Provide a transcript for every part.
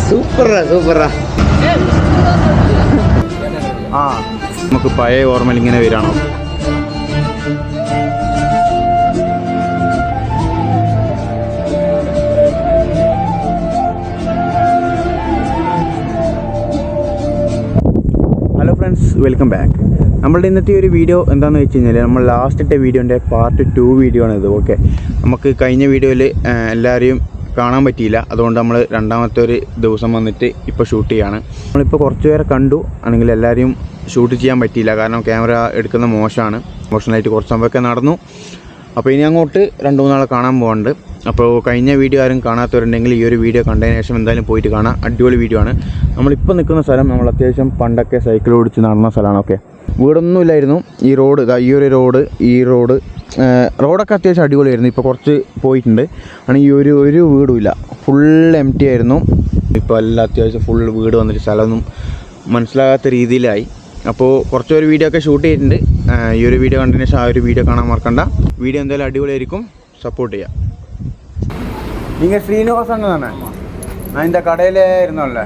സൂപ്പറാ ആ നമുക്ക് പഴയ ഓർമ്മയിൽ ഇങ്ങനെ വരാണോ? Hello friends, welcome back. നമ്മളുടെ ഇന്നത്തെ ഒരു വീഡിയോ എന്താണെന്ന് വെച്ച് കഴിഞ്ഞാൽ നമ്മൾ ലാസ്റ്റത്തെ വീഡിയോൻ്റെ പാർട്ട് 2 വീഡിയോ ആണിത്. ഓക്കെ, നമുക്ക് കഴിഞ്ഞ വീഡിയോയിൽ എല്ലാവരെയും കാണാൻ പറ്റിയില്ല, അതുകൊണ്ട് നമ്മൾ രണ്ടാമത്തെ ഒരു ദിവസം വന്നിട്ട് ഇപ്പോൾ ഷൂട്ട് ചെയ്യുകയാണ്. നമ്മളിപ്പോൾ കുറച്ച് പേരെ കണ്ടു, ആണെങ്കിൽ എല്ലാവരെയും ഷൂട്ട് ചെയ്യാൻ പറ്റിയില്ല, കാരണം ക്യാമറ എടുക്കുന്ന മോശമാണ്. മോശമായിട്ട് കുറച്ച് സമയമൊക്കെ നടന്നു. അപ്പോൾ ഇനി അങ്ങോട്ട് 2-3 നാളെ കാണാൻ പോകാനുണ്ട്. അപ്പോൾ കഴിഞ്ഞ വീഡിയോ ആരും കാണാത്തവരുണ്ടെങ്കിൽ ഈ ഒരു വീഡിയോ കണ്ടതിന് ശേഷം എന്തായാലും പോയിട്ട് കാണാം. അടിപൊളി വീഡിയോ ആണ്. നമ്മളിപ്പോൾ നിൽക്കുന്ന സ്ഥലം നമ്മൾ അത്യാവശ്യം പണ്ടൊക്കെ സൈക്കിൾ ഓടിച്ച് നടന്ന സ്ഥലമാണ്. ഓക്കെ, വീടൊന്നുമില്ലായിരുന്നു. ഈ റോഡ് ഈ റോഡൊക്കെ അത്യാവശ്യം അടിപൊളിയായിരുന്നു. ഇപ്പോൾ കുറച്ച് പോയിട്ടുണ്ട്. ആണെങ്കിൽ ഒരു വീടുമില്ല, ഫുൾ എം ടി ആയിരുന്നു. ഇപ്പോൾ എല്ലാം അത്യാവശ്യം ഫുൾ വീട് വന്നിട്ട് സ്ഥലമൊന്നും മനസ്സിലാകാത്ത രീതിയിലായി. അപ്പോൾ കുറച്ചൊരു വീഡിയോ ഒക്കെ ഷൂട്ട് ചെയ്തിട്ടുണ്ട്. ഈ ഒരു വീഡിയോ കണ്ടതിന് ശേഷം ആ ഒരു വീഡിയോ കാണാൻ മറക്കണ്ട. വീഡിയോ എന്തായാലും അടിപൊളിയായിരിക്കും, സപ്പോർട്ട് ചെയ്യാം. നിങ്ങൾ ശ്രീനിവാസൻ തന്നെ? ഞാൻ இந்த കടയിലേ ഇരുന്നല്ലേ?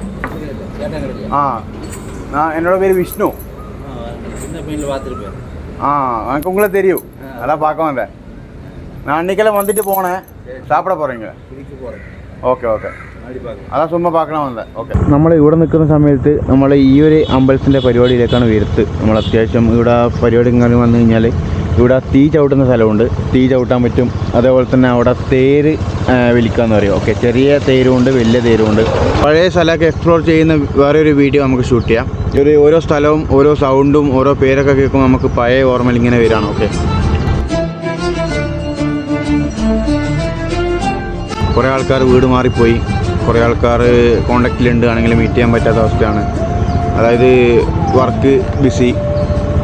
என்னோட பேர் விஷ்ணு. எனக்கு உங்களை தெரியும், அதான் பார்க்க வந்தேன். நான் அன்றைக்கெல்லாம் வந்துட்டு போனேன். சாப்பிட போகிறீங்க? ഓക്കെ അതാ ചുമ്മാ பார்க்கலாம் വന്നത്. ഓക്കെ, നമ്മൾ ഇവിടെ നിൽക്കുന്ന സമയത്ത് നമ്മൾ ഈ ഒരു അമ്പലത്തിൻ്റെ പരിപാടിയിലേക്കാണ് വരുത്ത്. നമ്മൾ അത്യാവശ്യം ഇവിടെ പരിപാടി ഇങ്ങനെ വന്നു കഴിഞ്ഞാൽ ഇവിടെ തീ ചവിട്ടുന്ന സ്ഥലമുണ്ട്, തീ ചവിട്ടാൻ പറ്റും. അതേപോലെ തന്നെ അവിടെ തേര് വിളിക്കാമെന്ന് പറയും. ഓക്കെ, ചെറിയ തേരുമുണ്ട്, വലിയ തേരുമുണ്ട്. പഴയ സ്ഥലമൊക്കെ എക്സ്പ്ലോർ ചെയ്യുന്ന വേറെ ഒരു വീഡിയോ നമുക്ക് ഷൂട്ട് ചെയ്യാം. ഓരോ സ്ഥലവും ഓരോ സൗണ്ടും ഓരോ പേരൊക്കെ കേൾക്കുമ്പോൾ നമുക്ക് പഴയ ഓർമ്മയിൽ ഇങ്ങനെ വരാണ്. ഓക്കെ, കുറേ ആൾക്കാർ വീട് മാറിപ്പോയി, കുറേ ആൾക്കാർ കോണ്ടാക്റ്റിലുണ്ട്, ആണെങ്കിൽ മീറ്റ് ചെയ്യാൻ പറ്റാത്ത അവസ്ഥയാണ്. അതായത് വർക്ക് ബിസി.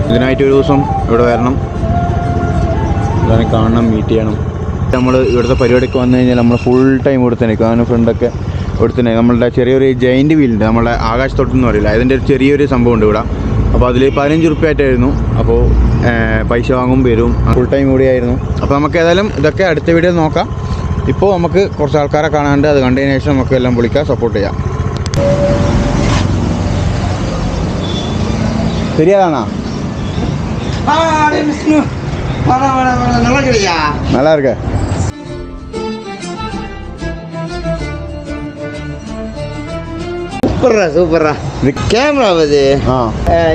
ഇതിനായിട്ട് ഒരു ദിവസം ഇവിടെ വരണം, എല്ലാവരും കാണണം, മീറ്റ് ചെയ്യണം. നമ്മൾ ഇവിടുത്തെ പരിപാടിക്ക് വന്നു കഴിഞ്ഞാൽ നമ്മൾ ഫുൾ ടൈം ഇവിടെ തന്നെ. കാരണം ഫ്രണ്ടൊക്കെ ഇവിടെ തന്നെ. നമ്മളുടെ ചെറിയൊരു ജയിൻറ്റ് വീലുണ്ട്, നമ്മളെ ആകാശത്തോട്ടെന്ന് പറയില്ല, അതിൻ്റെ ഒരു ചെറിയൊരു സംഭവം ഉണ്ട് ഇവിടെ. അപ്പോൾ അതിൽ 15 ഉറുപ്പ്യായിട്ടായിരുന്നു. അപ്പോൾ പൈസ വാങ്ങും വരും, ഫുൾ ടൈം ഇവിടെ ആയിരുന്നു. അപ്പോൾ നമുക്ക് ഏതായാലും ഇതൊക്കെ അടുത്ത വീഡിയോ നോക്കാം. ഇപ്പോൾ നമുക്ക് കുറച്ച് ആൾക്കാരെ കാണാണ്ട്, അത് കണ്ടതിന് ശേഷം നമുക്ക് എല്ലാം വിളിക്കാം, സപ്പോർട്ട് ചെയ്യാം. ശരിയാണോ? நல்லா இருக்க. சூப்பரா இது கேமரா இது.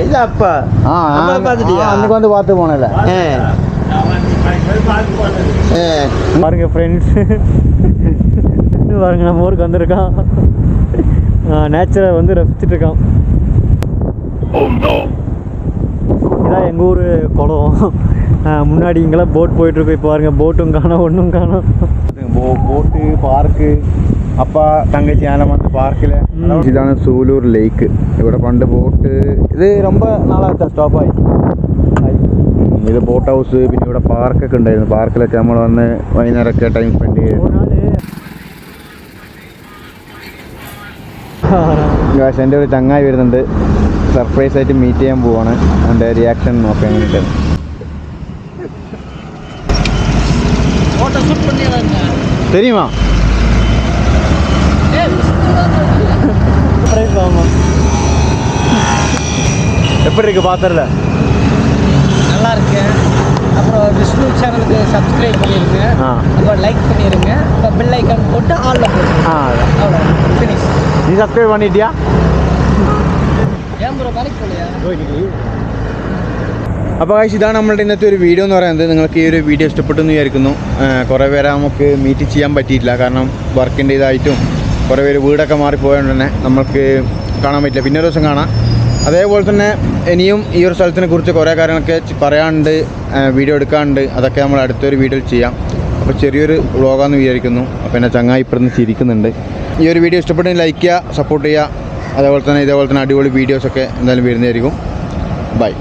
இது அப்பா பார்த்துட்டியா? அன்னைக்கு வந்து பார்த்து போனல. பாருங்க ஃப்ரெண்ட்ஸ், பாருங்க நம்ம ஊருக்கு வந்திருக்கான். நேச்சரை வந்து ரசிச்சுட்டு இருக்கான். இதான் எங்கள் ஊர் குளம். முன்னாடி இங்கெல்லாம் போட் போயிட்டுருக்கோம். இப்போ பாருங்க, போட்டும் காணோம், ஒன்றும் காணோம். போட்டு பார்க்கு அப்பா தங்கச்சி ஆலம் அந்த பார்க்கில். ഇതാണ് സൂലൂർ ലേക്ക്. ഇവിടെ പണ്ട് ബോട്ട്, ഇത് ரொம்ப നാളായിട്ട് സ്റ്റോപ്പായി. ഇത് ബോട്ട് ഹൗസ്, പിന്നെ ഇവിടെ പാർക്കൊക്കെ ഉണ്ടായിരുന്നു. പാർക്കിലൊക്കെ നമ്മൾ വന്ന് വൈകുന്നേരമൊക്കെ ടൈം സ്പെൻഡ് ചെയ്തു. എൻ്റെ ഒരു ചങ്ങായി വരുന്നുണ്ട്, സർപ്രൈസ് ആയിട്ട് മീറ്റ് ചെയ്യാൻ പോവാണ്. അവൻ്റെ റിയാക്ഷൻ നോക്കാൻ വേണ്ടിയിട്ട്. தெரியுமா? எப்படி இருக்கு பாத்திரல? நல்லா இருக்கு. அப்புறம் விஷ்ணு சேனலுக்கு சப்ஸ்கிரைப் பண்ணிருங்க, அப்புறம் லைக் பண்ணிருங்க, அப்புறம் பெல் ஐகான் போட்டு ஆல்ல போடுங்க. அவ்வளோ ஃபினிஷ். நீ சப்ஸ்கிரைப் பண்ணிட்டியா? ஏன் ப்ரோ வேலைக்கு போலையா? അപ്പോൾ ഗൈസ്, ഇതാണ് നമ്മളുടെ ഇന്നത്തെ ഒരു വീഡിയോ എന്ന് പറയുന്നത്. നിങ്ങൾക്ക് ഈ ഒരു വീഡിയോ ഇഷ്ടപ്പെട്ടെന്ന് വിചാരിക്കുന്നു. കുറേ പേരെ നമുക്ക് മീറ്റ് ചെയ്യാൻ പറ്റിയിട്ടില്ല, കാരണം വർക്കിൻ്റെ ഇതായിട്ടും കുറേ പേര് വീടൊക്കെ മാറിപ്പോയതുകൊണ്ട് തന്നെ നമുക്ക് കാണാൻ പറ്റില്ല. പിന്നെ ഒരു ദിവസം കാണാം. അതേപോലെ തന്നെ ഇനിയും ഈ ഒരു സ്ഥലത്തിനെ കുറിച്ച് കുറേ കാര്യങ്ങളൊക്കെ പറയാനുണ്ട്, വീഡിയോ എടുക്കാനുണ്ട്. അതൊക്കെ നമ്മൾ അടുത്തൊരു വീഡിയോയിൽ ചെയ്യാം. അപ്പോൾ ചെറിയൊരു വ്ളോഗാണെന്ന് വിചാരിക്കുന്നു. അപ്പോൾ എന്നെ ചങ്ങായി ഇപ്പുറത്ത് ചിരിക്കുന്നുണ്ട്. ഈ ഒരു വീഡിയോ ഇഷ്ടപ്പെട്ടെങ്കിൽ ലൈക്ക് ചെയ്യുക, സപ്പോർട്ട് ചെയ്യുക. അതേപോലെ തന്നെ ഇതേപോലെ തന്നെ അടിപൊളി വീഡിയോസൊക്കെ എന്തായാലും വരുന്നതായിരിക്കും. ബൈ.